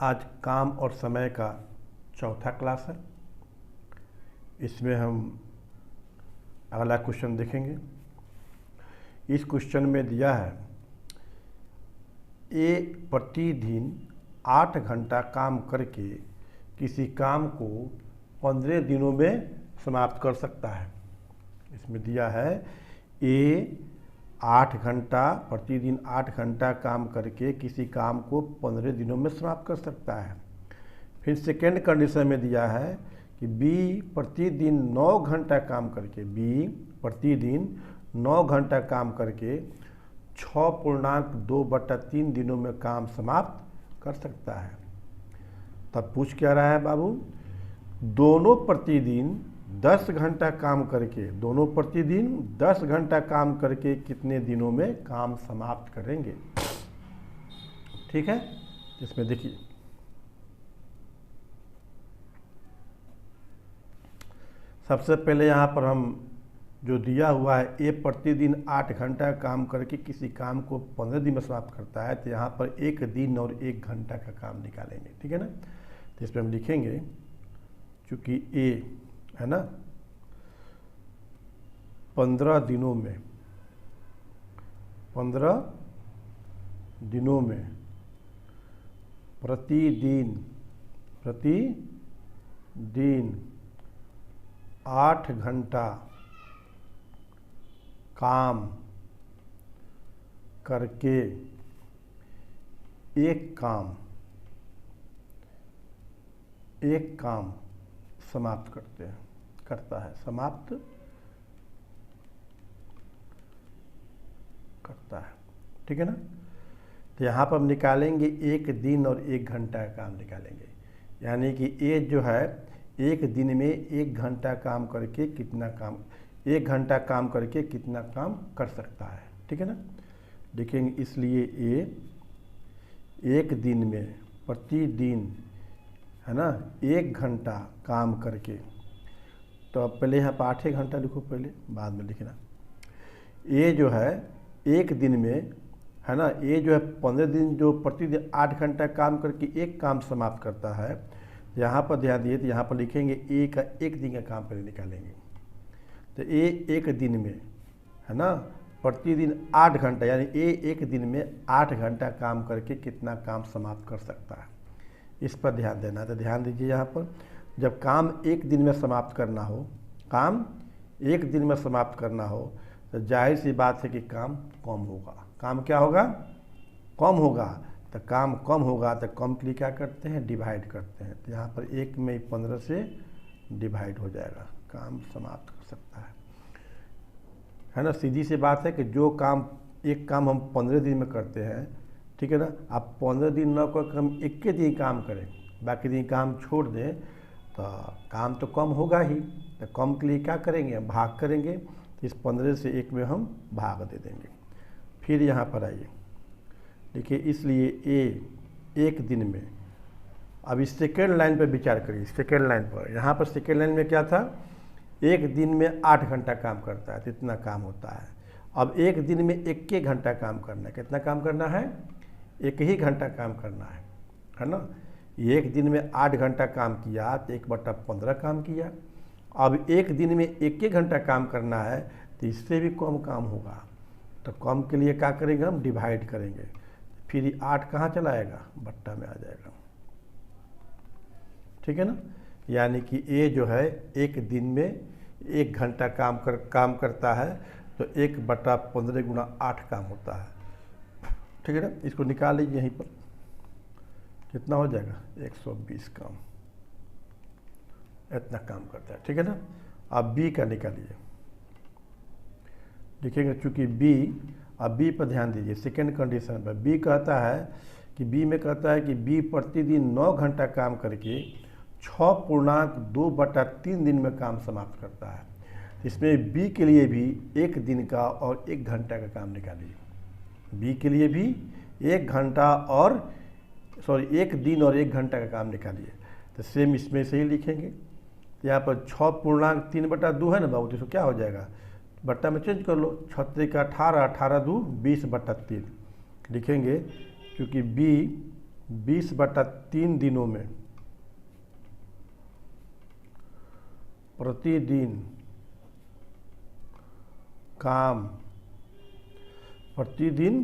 आज काम और समय का चौथा क्लास है। इसमें हम अगला क्वेश्चन देखेंगे। इस क्वेश्चन में दिया है ए प्रतिदिन 8 घंटा काम करके किसी काम को 15 दिनों में समाप्त कर सकता है। इसमें दिया है ए 8 घंटा प्रतिदिन 8 घंटा काम करके किसी काम को 15 दिनों में समाप्त कर सकता है। फिर सेकेंड कंडीशन में दिया है कि बी प्रतिदिन 9 घंटा काम करके बी प्रतिदिन 9 घंटा काम करके 6.2/3 दिनों में काम समाप्त कर सकता है। तब पूछ क्या रहा है बाबू, दोनों प्रतिदिन 10 घंटा काम करके दोनों प्रतिदिन 10 घंटा काम करके कितने दिनों में काम समाप्त करेंगे। ठीक है, इसमें देखिए सबसे पहले यहाँ पर हम जो दिया हुआ है ए प्रतिदिन 8 घंटा काम करके किसी काम को 15 दिन में समाप्त करता है, तो यहाँ पर 1 दिन और 1 घंटा का काम निकालेंगे। ठीक है ना, तो इसमें हम लिखेंगे चूँकि ए है ना 15 दिनों में प्रतिदिन 8 घंटा काम करके एक काम समाप्त करता है। ठीक है ना, तो यहाँ पर हम निकालेंगे 1 दिन और 1 घंटा का काम निकालेंगे। यानी कि ए जो है 1 दिन में 1 घंटा काम करके कितना काम 1 घंटा काम करके कितना काम कर सकता है। ठीक है ना, देखेंगे इसलिए ए 1 दिन में प्रतिदिन है ना 1 घंटा काम करके, तो अब पहले यहाँ पर 8 घंटा लिखो, पहले बाद में लिखना। ए जो है 1 दिन में है ना ए जो है 15 दिन जो प्रतिदिन 8 घंटा काम करके एक काम समाप्त करता है। यहाँ पर ध्यान दिए तो यहाँ पर लिखेंगे ए का 1 दिन का काम पहले निकालेंगे। तो ए 1 दिन में है ना प्रतिदिन 8 घंटा, यानी ए 1 दिन में 8 घंटा काम करके कितना काम समाप्त कर सकता है, इस पर ध्यान देना। तो ध्यान दीजिए यहाँ पर जब काम 1 दिन में समाप्त करना हो, काम 1 दिन में समाप्त करना हो, तो जाहिर सी बात है कि काम कम होगा। काम क्या होगा, कम होगा। तो काम कम होगा तो कम के लिए क्या करते हैं, डिवाइड करते हैं। तो यहाँ पर 1 में 15 से डिवाइड हो जाएगा, काम समाप्त कर सकता है ना। सीधी सी बात है कि जो काम एक काम हम 15 दिन में करते हैं, ठीक है ना, आप 15 दिन न कर हम 21 दिन काम करें, बाकी दिन काम छोड़ दें, तो काम तो कम होगा ही। तो कम के लिए क्या करेंगे, भाग करेंगे। तो इस 15 से 1 में हम भाग दे देंगे। फिर यहाँ पर आइए, देखिए इसलिए ए 1 दिन में, अब इस सेकेंड लाइन पर विचार करिए। सेकेंड लाइन पर, यहाँ पर सेकेंड लाइन में क्या था, 1 दिन में 8 घंटा काम करता है तो इतना काम होता है। अब 1 दिन में 1 घंटा काम करना है, कितना काम करना है, 1 ही घंटा काम करना है ना। 1 दिन में 8 घंटा काम किया तो 1/15 काम किया। अब 1 दिन में 1 घंटा काम करना है तो इससे भी कम काम होगा। तो कम के लिए क्या करेंगे, हम डिवाइड करेंगे। फिर 8 कहाँ चला आएगा, बट्टा में आ जाएगा। ठीक है ना, यानी कि ए जो है 1 दिन में 1 घंटा काम करता है, तो 1/15 गुणा 8 काम होता है। ठीक है ना, इसको निकाल लीजिए, यहीं पर कितना हो जाएगा, 120 काम, इतना काम करता है। ठीक है ना, अब बी का निकालिए। देखिएगा चूँकि बी, अब बी पर ध्यान दीजिए। सेकेंड कंडीशन पर बी कहता है कि बी में कहता है कि बी प्रतिदिन 9 घंटा काम करके 6.2/3 दिन में काम समाप्त करता है। इसमें बी के लिए भी 1 दिन का और 1 घंटा का काम निकालिए। बी के लिए भी 1 दिन और 1 घंटा का काम निकालिए। तो सेम इसमें से ही लिखेंगे। तो यहाँ पर 6.3/2 है ना बाबू, तो इसको क्या हो जाएगा, बट्टा में चेंज कर लो, 6 का 18, 18 2 20/3 लिखेंगे। क्योंकि बी 20/3 दिनों में प्रतिदिन काम, प्रतिदिन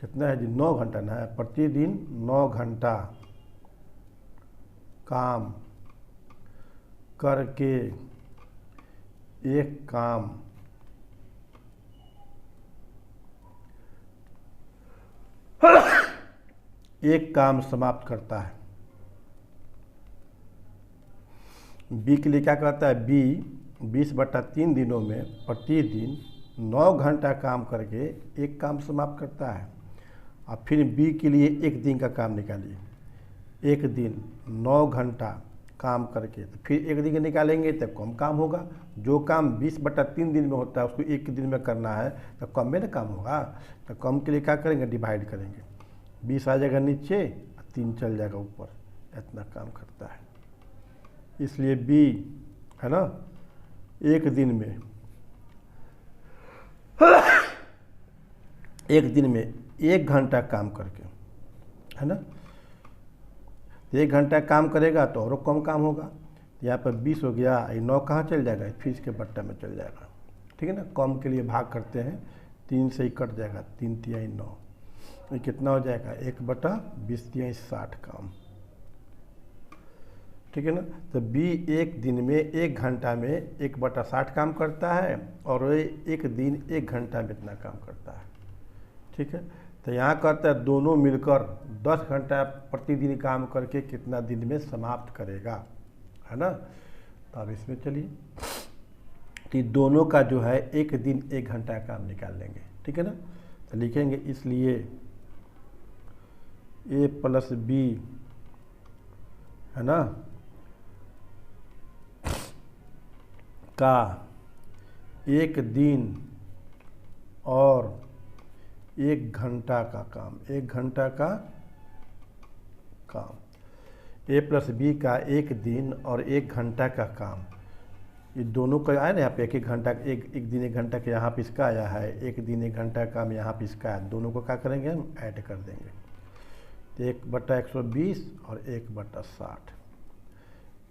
कितना है जी, 9 घंटा ना है, प्रतिदिन 9 घंटा काम करके एक काम समाप्त करता है। बी के लिए क्या कहता है, बी 20/3 दिनों में प्रतिदिन 9 घंटा काम करके एक काम समाप्त करता है। और फिर बी के लिए एक दिन का काम निकालिए, एक दिन 9 घंटा काम करके, तो फिर एक दिन का निकालेंगे तो कम काम होगा। जो काम 20/3 दिन में होता है उसको एक दिन में करना है तो कम में ना काम होगा। तो कम के लिए क्या करेंगे, डिवाइड करेंगे, 20 आ जाएगा नीचे, 3 चल जाएगा ऊपर, इतना काम करता है। इसलिए बी है ना, एक दिन में 1 घंटा काम करके, है ना, 1 घंटा काम करेगा तो और कम काम होगा। यहाँ पर 20 हो गया, ये 9 कहाँ चल जाएगा, फिर इसके बट्टा में चल जाएगा। ठीक है ना, कम के लिए भाग करते हैं, 3 से ही कट जाएगा, 3 तिहाई 9, ये कितना हो जाएगा, 1/20 तिहाई 60 काम। ठीक है ना, तो बी एक दिन में 1 घंटा में 1/60 काम करता है और एक दिन 1 घंटा में इतना काम करता है। ठीक है, तो यहाँ कहता है दोनों मिलकर 10 घंटा प्रतिदिन काम करके कितना दिन में समाप्त करेगा, है ना। तो अब इसमें चलिए कि दोनों का जो है एक दिन 1 घंटा काम निकाल लेंगे। ठीक है ना, तो लिखेंगे इसलिए ए प्लस बी, है ना, का एक दिन और 1 घंटा का काम, 1 घंटा का काम, ए प्लस बी का एक दिन और 1 घंटा का काम, ये दोनों का आया ना यहाँ पे, एक घंटा, एक दिन 1 घंटा के यहाँ पे इसका आया है, एक दिन 1 घंटा का काम यहाँ पे इसका है, दोनों को क्या करेंगे हम, ऐड कर देंगे। तो 1/120 और 1/60,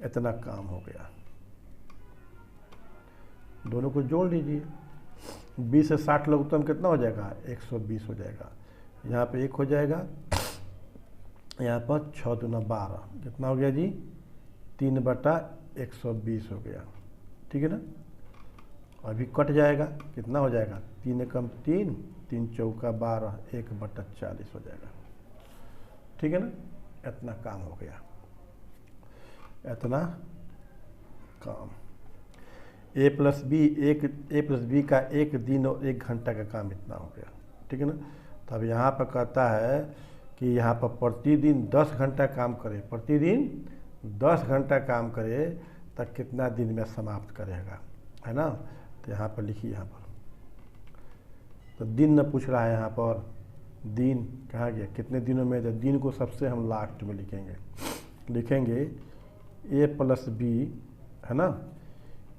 इतना काम हो गया। दोनों को जोड़ लीजिए, 20 से 60 लघुत्तम कितना हो जाएगा, 120 हो जाएगा। यहाँ पे 1 हो जाएगा, यहाँ पर 6 दूना 12, कितना हो गया जी, 3/120 हो गया। ठीक है ना, अभी कट जाएगा, कितना हो जाएगा, 3 एकम 3, 3 चौका 12, 1/40 हो जाएगा। ठीक है ना, इतना काम हो गया, इतना काम। ए प्लस बी का एक दिन और 1 घंटा का काम इतना हो गया। ठीक है ना, तो अब यहाँ पर कहता है कि यहाँ पर प्रतिदिन 10 घंटा काम करे, प्रतिदिन 10 घंटा काम करे तब कितना दिन में समाप्त करेगा, है ना। तो यहाँ पर लिखिए, यहाँ पर तो दिन न पूछ रहा है, यहाँ पर दिन कहाँ गया, कितने दिनों में, तो दिन को सबसे हम लास्ट में लिखेंगे ए प्लस बी, है ना,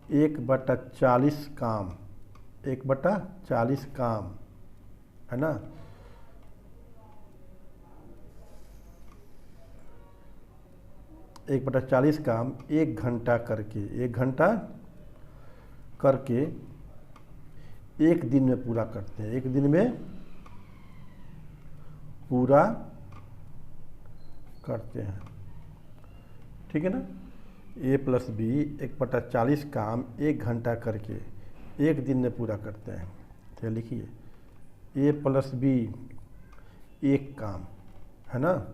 1/40 काम, 1/40 काम, है ना, एक 1/40 काम 1 घंटा करके, 1 घंटा करके 1 दिन में पूरा करते हैं, 1 दिन में पूरा करते हैं। ठीक है ना, ए प्लस बी 1/40 काम 1 घंटा करके 1 दिन में पूरा करते हैं। तो लिखिए ए प्लस बी 1 काम, है ना,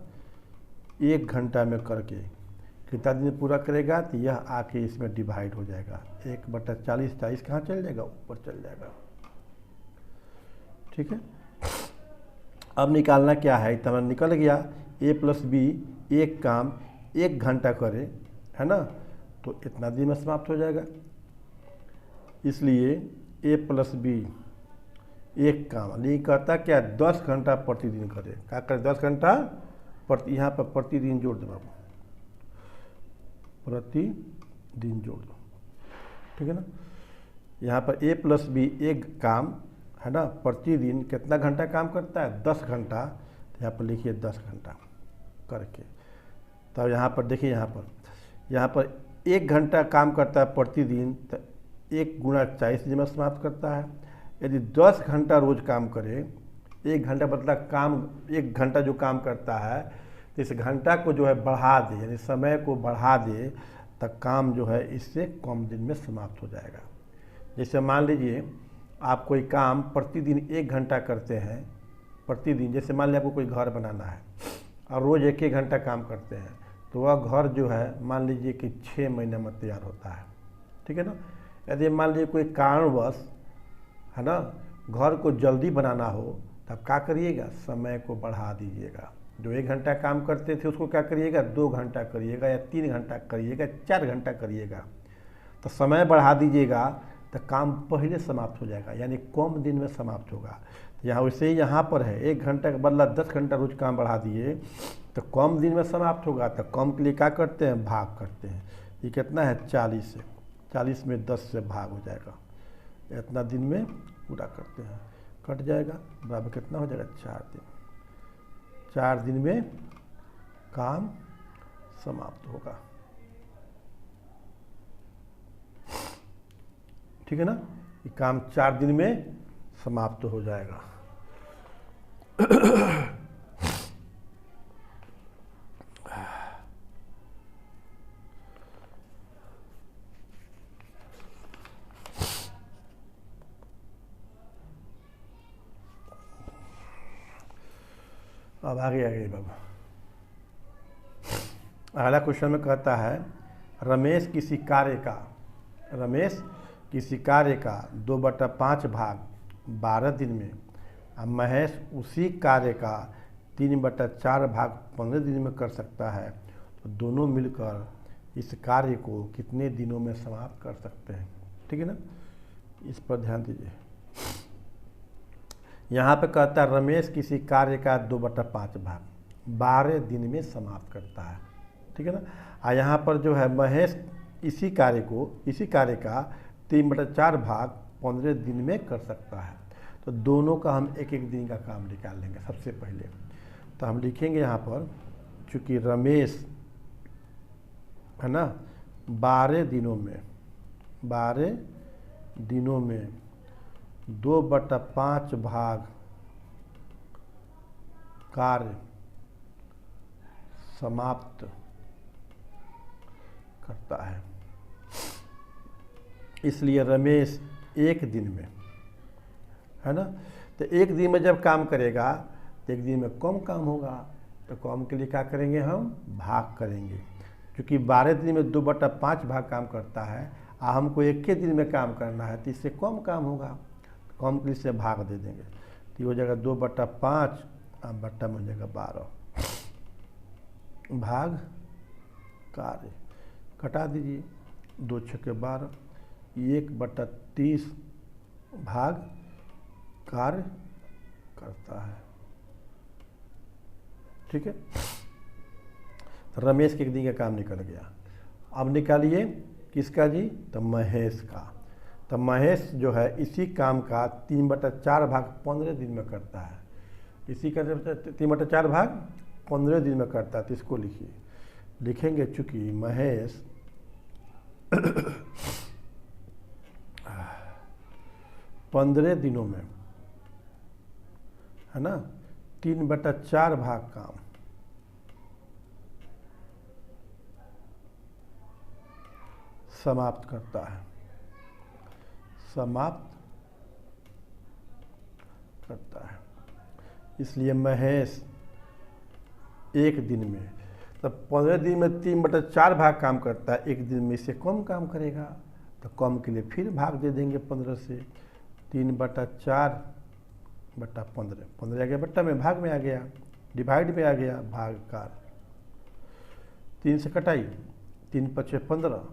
1 घंटा में करके कितना दिन में पूरा करेगा, तो यह आके इसमें डिवाइड हो जाएगा, 1/40, 40 कहाँ चल जाएगा, ऊपर चल जाएगा। ठीक है, अब निकालना क्या है, तो हमारा निकल गया ए प्लस बी 1 काम 1 घंटा करे, है ना, तो इतना दिन में समाप्त हो जाएगा। इसलिए ए प्लस बी 1 काम, नहीं कहता क्या, 10 घंटा प्रतिदिन करे, क्या करे, 10 घंटा यहाँ पर प्रतिदिन जोड़ दो बाबू, प्रतिदिन जोड़ दो। ठीक है ना, यहाँ पर ए प्लस बी 1 काम, है ना, प्रतिदिन कितना घंटा काम करता है, 10 घंटा। यहाँ पर लिखिए 10 घंटा करके। तब यहाँ पर देखिए, यहाँ पर 1 घंटा काम करता है प्रतिदिन, तो 1 गुणा 40 दिन में समाप्त करता है। यदि 10 घंटा रोज काम करे, 1 घंटा मतलब काम 1 घंटा जो काम करता है, तो इस घंटा को जो है बढ़ा दे, यानी समय को बढ़ा दे, तब काम जो है इससे कम दिन में समाप्त हो जाएगा। जैसे मान लीजिए आप कोई काम प्रतिदिन 1 घंटा करते हैं, प्रतिदिन, जैसे मान लीजिए आपको कोई घर बनाना है और रोज़ 1-1 घंटा काम करते हैं, तो वह घर जो है मान लीजिए कि 6 महीने में तैयार होता है, ठीक है ना। यदि मान लीजिए कोई कारणवश, है ना, घर को जल्दी बनाना हो, तब क्या करिएगा, समय को बढ़ा दीजिएगा। जो 1 घंटा काम करते थे उसको क्या करिएगा, 2 घंटा करिएगा या 3 घंटा करिएगा, 4 घंटा करिएगा। तो समय बढ़ा दीजिएगा तो काम पहले समाप्त हो जाएगा, यानी कम दिन में समाप्त होगा। यहाँ वैसे ही यहाँ पर है, 1 घंटा के बदला 10 घंटा रोज काम बढ़ा दिए तो कम दिन में समाप्त होगा। तो कम के लिए क्या करते हैं, भाग करते हैं। ये कितना है, 40 से, 40 में 10 से भाग हो जाएगा, इतना दिन में पूरा करते हैं, कट जाएगा, बराबर कितना हो जाएगा, 4 दिन। 4 दिन में काम समाप्त होगा, ठीक है ना। ये काम 4 दिन में समाप्त हो जाएगा। अब आगे बाबा, अगला क्वेश्चन में कहता है, रमेश किसी कार्य का 2/5 भाग 12 दिन में और महेश उसी कार्य का 3/4 भाग 15 दिन में कर सकता है, तो दोनों मिलकर इस कार्य को कितने दिनों में समाप्त कर सकते हैं, ठीक है ना। इस पर ध्यान दीजिए। यहाँ पे कहता है रमेश किसी कार्य का 2/5 भाग 12 दिन में समाप्त करता है, ठीक है ना। और यहाँ पर जो है महेश इसी कार्य का 3/4 भाग 15 दिन में कर सकता है। तो दोनों का हम 1-1 दिन का काम निकाल लेंगे। सबसे पहले तो हम लिखेंगे यहाँ पर, चूँकि रमेश है ना 12 दिनों में 2/5 भाग कार्य समाप्त करता है, इसलिए रमेश 1 दिन में, है ना, तो 1 दिन में जब काम करेगा तो 1 दिन में कम काम होगा, तो कम के लिए क्या करेंगे, हम भाग करेंगे। क्योंकि 12 दिन में 2/5 भाग काम करता है और हमको 1 दिन में काम करना है, तो इससे कम काम होगा, कम के लिए से भाग दे देंगे। तो हो जाएगा 2/5 और बट्टा में हो जाएगा 12 भाग कार्य, कटा दीजिए, 2 छक्के 12, 1/30 भाग कार्य करता है, ठीक है। तो रमेश के 1 दिन का काम निकल गया। अब निकालिए किसका जी, तो महेश का। तो महेश जो है इसी काम का 3/4 भाग 15 दिन में करता है, इसी का 3/4 भाग 15 दिन में करता है। तो इसको लिखेंगे चूँकि महेश 15 दिनों में, है ना, 3/4 भाग काम समाप्त करता है, इसलिए महेश 1 दिन में, तब 15 दिन में 3/4 भाग काम करता है, 1 दिन में इससे कम काम करेगा, तो कम के लिए फिर भाग दे देंगे 15 से, 3/4/15, 15 आ गया बट्टा में, भाग में आ गया, डिवाइड में आ गया, भाग कार 3 से कटाई, 3×5 = 15,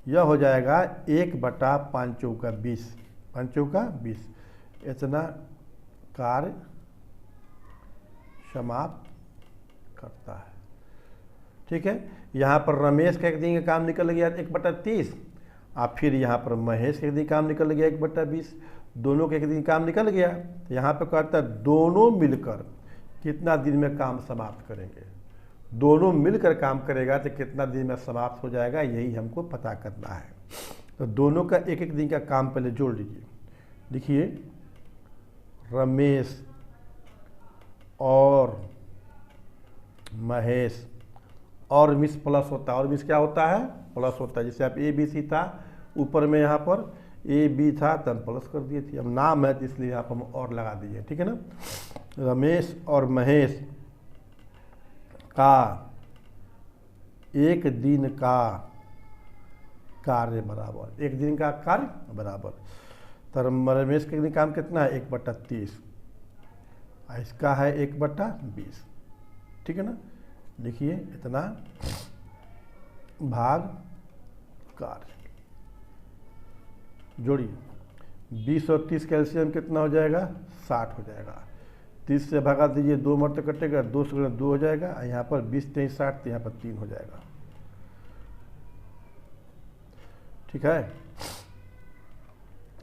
यह हो जाएगा 1/5 चौका 20, 5 चौका 20, इतना कार्य समाप्त करता है, ठीक है। यहाँ पर रमेश का 1 दिन का काम निकल गया 1/30, और फिर यहाँ पर महेश का 1 दिन काम निकल गया 1/20, दोनों के 1 दिन काम निकल गया। तो यहाँ पर कहता है दोनों मिलकर कितना दिन में काम समाप्त करेंगे। दोनों मिलकर काम करेगा तो कितना दिन में समाप्त हो जाएगा, यही हमको पता करना है। तो दोनों का एक एक दिन का काम पहले जोड़ लीजिए। देखिए, रमेश और महेश, और मिस प्लस होता है, और मिस क्या होता है, प्लस होता है। जैसे आप ए बी सी था, ऊपर में यहाँ पर ए बी था तो हम प्लस कर दिए थे, अब नाम है तो इसलिए यहाँ पर हम और लगा दिए, ठीक है ना। रमेश और महेश का एक दिन का कार्य बराबर, एक दिन का कार्य बराबर। तो रमेश के दिन काम कितना है, 1/30, इसका है 1/20, ठीक है ना। देखिए इतना भाग कार्य, जोड़िए 20 और 30 कैल्शियम कितना हो जाएगा, 60 हो जाएगा। 30 से भगा दीजिए, 2 मरते कटेगा, 2 से 2 हो जाएगा, यहाँ पर 20 3 60, तो यहाँ पर 3 हो जाएगा, ठीक है।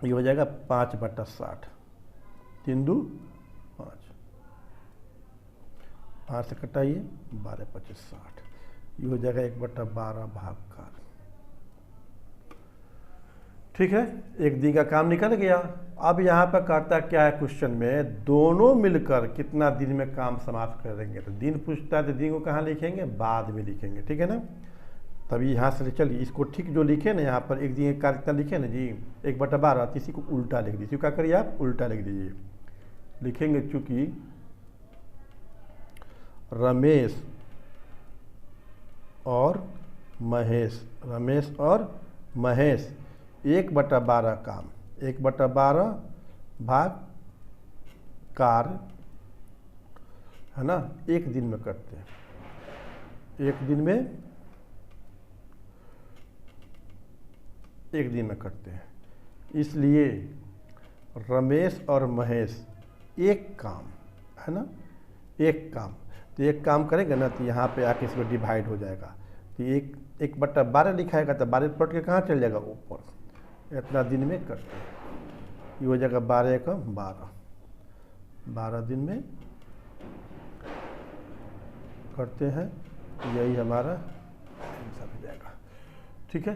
ये हो जाएगा 5/60, 3 2 5, 5 से कटाइए, 12 25 60, ये हो जाएगा 1/12 भाग कार्य, ठीक है। एक दिन का काम निकल गया। अब यहाँ पर कहता क्या है क्वेश्चन में, दोनों मिलकर कितना दिन में काम समाप्त करेंगे। तो दिन पूछता है तो दिन को कहाँ लिखेंगे, बाद में लिखेंगे, ठीक है ना। तभी यहाँ से चलिए इसको ठीक जो लिखे ना, यहाँ पर एक दिन का कार्य कितना लिखे ना जी, 1/12, इसी को उल्टा लिख दीजिए। क्या करिए आप, उल्टा लिख दीजिए। लिखेंगे चूँकि रमेश और महेश 1/12 काम, 1/12 भाग कार्य है ना, एक दिन में करते हैं, एक दिन में करते हैं। इसलिए रमेश और महेश एक काम है ना, एक काम, तो एक काम करेंगे ना तो यहाँ पे आके इसमें डिवाइड हो जाएगा। तो 1/12 लिखाएगा तो 12 पलट के कहाँ चल जाएगा, ऊपर। इतना दिन में करते हैं, ये हो जाएगा 12 × 12, 12 दिन में करते हैं, यही हमारा आंसर हो जाएगा, ठीक है।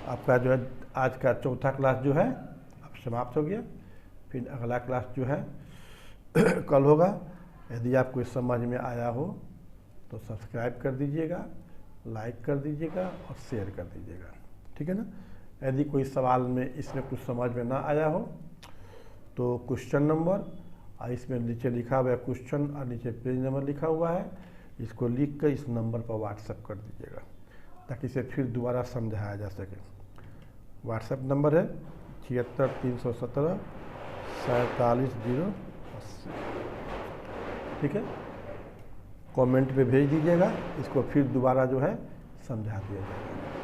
आपका जो है आज का चौथा क्लास जो है अब समाप्त हो गया। फिर अगला क्लास जो है कल होगा। यदि आपको समझ में आया हो तो सब्सक्राइब कर दीजिएगा, लाइक कर दीजिएगा और शेयर कर दीजिएगा, ठीक है ना। यदि कोई सवाल में इसमें कुछ समझ में ना आया हो तो क्वेश्चन नंबर और इसमें नीचे लिखा हुआ है क्वेश्चन और नीचे पेज नंबर लिखा हुआ है, इसको लिख कर इस नंबर पर व्हाट्सएप कर दीजिएगा ताकि इसे फिर दोबारा समझाया जा सके। व्हाट्सएप नंबर है 76 317 47 080, ठीक है। कमेंट पे भेज दीजिएगा, इसको फिर दोबारा जो है समझा दिया जाएगा।